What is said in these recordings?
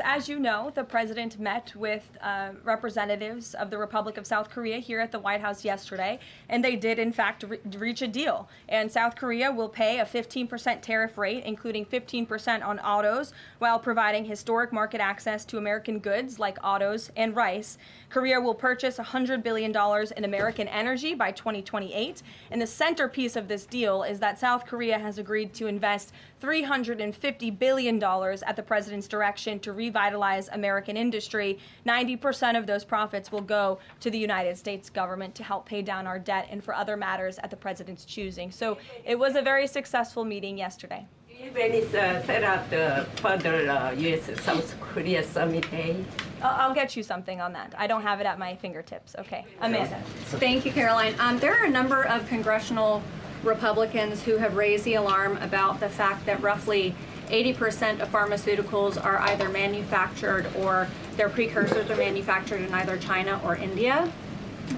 As you know, the president met with representatives of the Republic of South Korea here at the White House yesterday, and they did, in fact, reach a deal. And South Korea will pay a 15% tariff rate, including 15% on autos, while providing historic market access to American goods like autos and rice. Korea will purchase $100 billion in American energy by 2028. And the centerpiece of this deal is that South Korea has agreed to invest $350 billion at the president's direction to revitalize American industry. 90% of those profits will go to the United States government to help pay down our debt and for other matters at the president's choosing. So it was a very successful meeting yesterday. Do you have any set up the further U.S. South Korea summit day? I'll get you something on that. I don't have it at my fingertips. Okay, Amanda. Thank you, Caroline. There are a number of congressional Republicans who have raised the alarm about the fact that roughly 80% of pharmaceuticals are either manufactured or their precursors are manufactured in either China or India.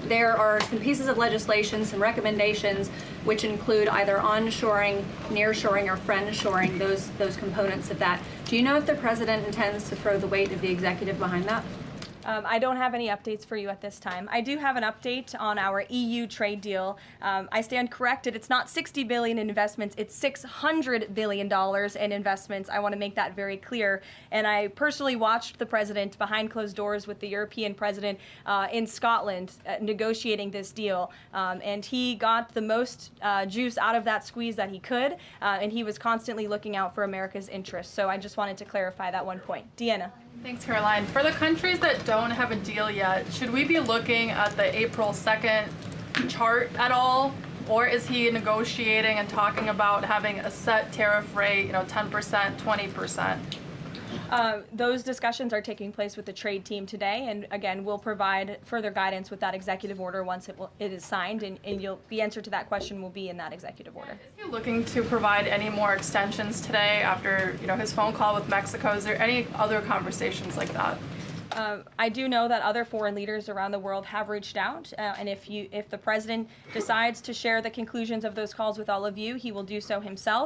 There are some pieces of legislation, some recommendations, which include either onshoring, nearshoring, or friendshoring, those components of that. Do you know if the president intends to throw the weight of the executive behind that? I don't have any updates for you at this time. I do have an update on our EU trade deal. I stand corrected. It's not $60 billion in investments. It's $600 billion in investments. I want to make that very clear. And I personally watched the president behind closed doors with the European president in Scotland negotiating this deal. And he got the most juice out of that squeeze that he could. And he was constantly looking out for America's interests. So I just wanted to clarify that one point. Deanna. Thanks, Caroline. For the countries that don't have a deal yet, should we be looking at the April 2nd chart at all? Or is he negotiating and talking about having a set tariff rate, 10%, 20%? Those discussions are taking place with the trade team today, and again, we'll provide further guidance with that executive order once it is signed, and the answer to that question will be in that executive order. Is he looking to provide any more extensions today after his phone call with Mexico? Is there any other conversations like that? I do know that other foreign leaders around the world have reached out, and if the president decides to share the conclusions of those calls with all of you, he will do so himself.